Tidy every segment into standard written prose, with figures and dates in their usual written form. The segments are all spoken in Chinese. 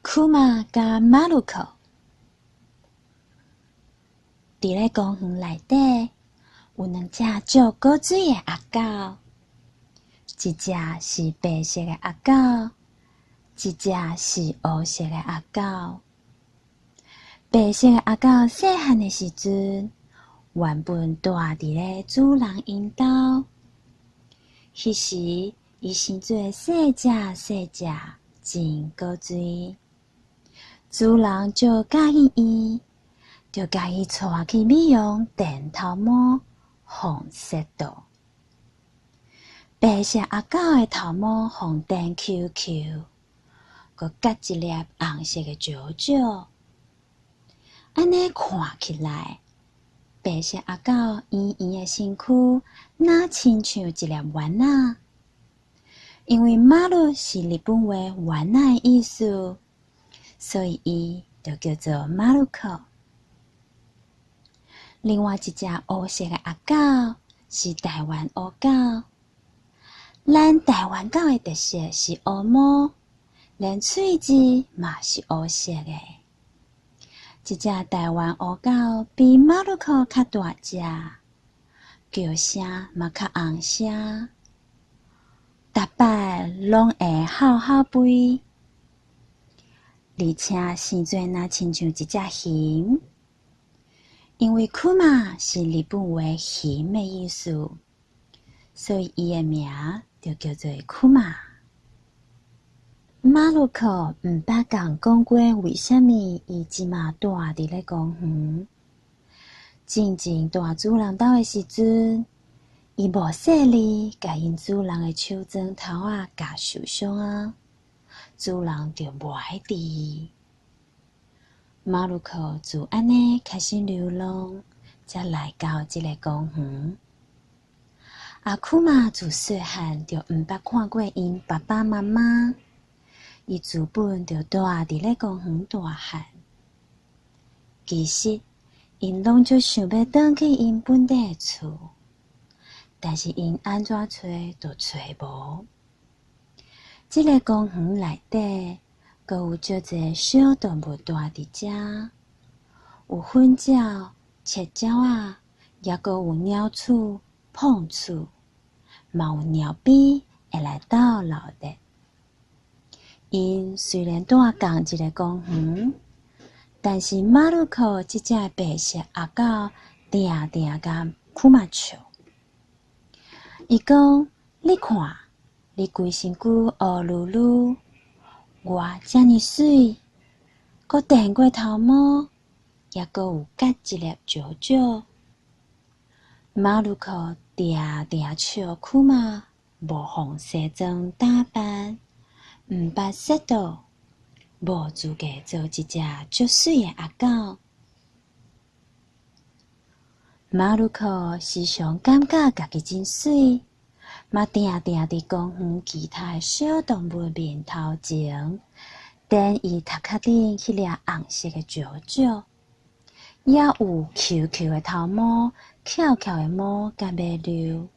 库玛甲马鲁克。伫咧公园内底，有两只照过水的鸭狗，一只是白色的鸭狗，一只是黑色的鸭狗。白色的鸭狗细汉的时阵，原本住伫咧主人因兜。迄时，伊生做细只，真古水。主人就介意伊，就甲伊带去美容电头毛放色度。白色鸭狗的头毛红灯 QQ， 佮夹一粒红色的石石。安尼看起来，白色鸭狗圆圆的身躯，若亲像一粒丸仔。因为马鲁是日本话丸仔的意思，所以伊就叫做马鲁克。另外一只黑色的鸭狗是台湾黑狗。咱台湾狗的特色是黑毛，连喙子嘛是黑色的。这只台湾黑狗比马鲁克较大只，叫声嘛较红声，逐摆拢会吼吼吠，而且生做若亲像一只熊。因为库玛是日本话熊的意思，所以伊的名就叫做库玛。马鲁克毋捌共讲过为什么伊即马住伫咧公园。真正住主人兜的时阵，伊无细力，甲因主人的手指头仔夹受伤啊，主人就无爱治伊。马鲁克就安尼开始流浪，才来到即个公园。阿库玛自细汉就毋捌看过因爸爸妈妈，伊自本就住伫咧公园大汉。其实，因拢就想要转去因本地的厝，但是因安怎找都找无。即个公园内底，阁有足侪小动物住伫遮，有粉鸟、赤鸟仔，也阁有鸟鼠、碰鼠，嘛有鸟边会来斗闹热。因虽然住同一个公园，但是马鲁克即只白色鸭狗定定甲库玛笑。伊讲：你看，你规身躯乌噜噜，我遮尔水，阁电过头毛，也阁有夹一粒石石。马鲁克定定笑库玛无放西装打扮，毋捌识到，无资格做一只足水的鸭狗。马鲁克时常感觉家己真水，嘛定定伫公园其他的小动物面头前，等伊头壳顶迄粒红色的石石，也有 QQ 的头毛、翘的毛甲尾溜。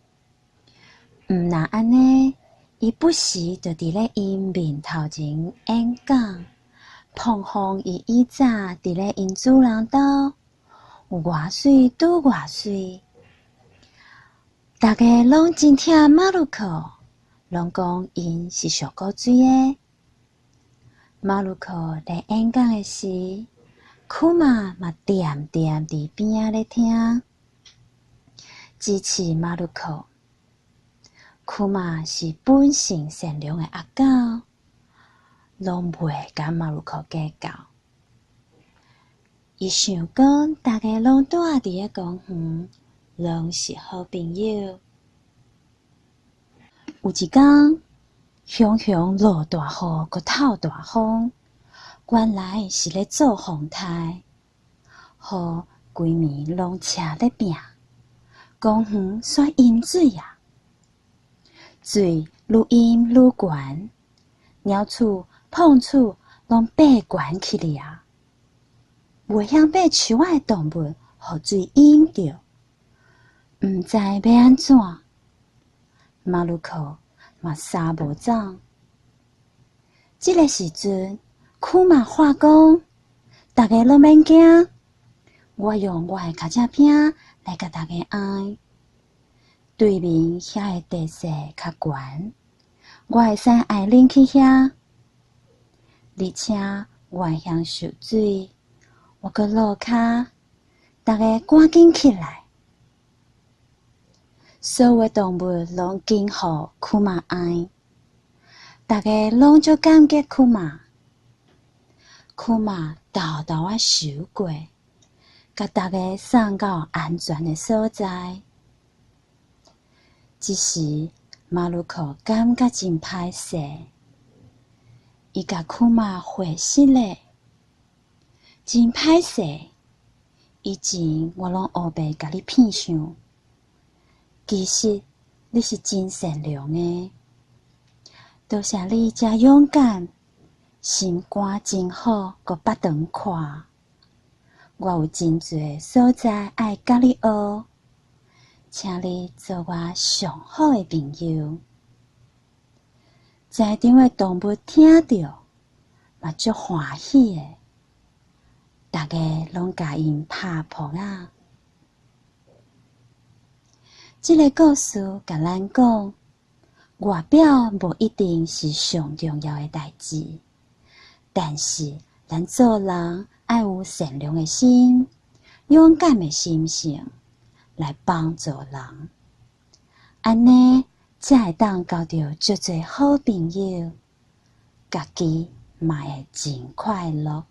毋若安尼，伊不时就伫咧因面头前演讲，捧红伊以早伫咧因主人兜有偌水拄偌水。大家拢真疼马鲁克，拢讲因是上古水的。马鲁克咧演讲的时，库玛嘛点点伫边仔咧听，支持马鲁克。库玛是本性善良的鸭狗，拢袂甲马鲁克计较。伊想讲，大家拢住伫咧公园，拢是好朋友。有一天，熊熊落大雨，佮透大风，原来是咧做风台，雨规暝拢车咧拼，公园煞淹水啊！水愈淹愈悬，鸟鼠、碰鼠拢爬悬起哩啊！袂晓爬树仔的动物，互水淹着，毋知要安怎。马鲁克嘛衫无脏。这个时阵，库玛话讲，大家拢免惊，我用我的脚趾片来甲大家爱。对面遐个地势较悬，我会使爱恁去遐，而且我会享受水，我搁落骹，大家赶紧起来。所有动物拢惊呼库玛爱，大家拢就感激库玛。库玛豆豆啊游过，甲大家送到安全的所在。这时马鲁克感觉真歹势，伊甲库玛回信咧，真歹势。以前我拢黑白甲你骗上，其实你是真善良的。多谢你遮勇敢，心肝真好，阁捌长看。我有真侪所在爱甲你学，请你做我上好的朋友。在场的动物听到，嘛足欢喜的，大家拢甲因拍扑啊。这个故事甲咱讲，外表无一定是上重要的代志，但是咱做人爱有善良的心、勇敢的心性来帮助人，安尼才会当交到足侪好朋友，家己嘛会真快乐。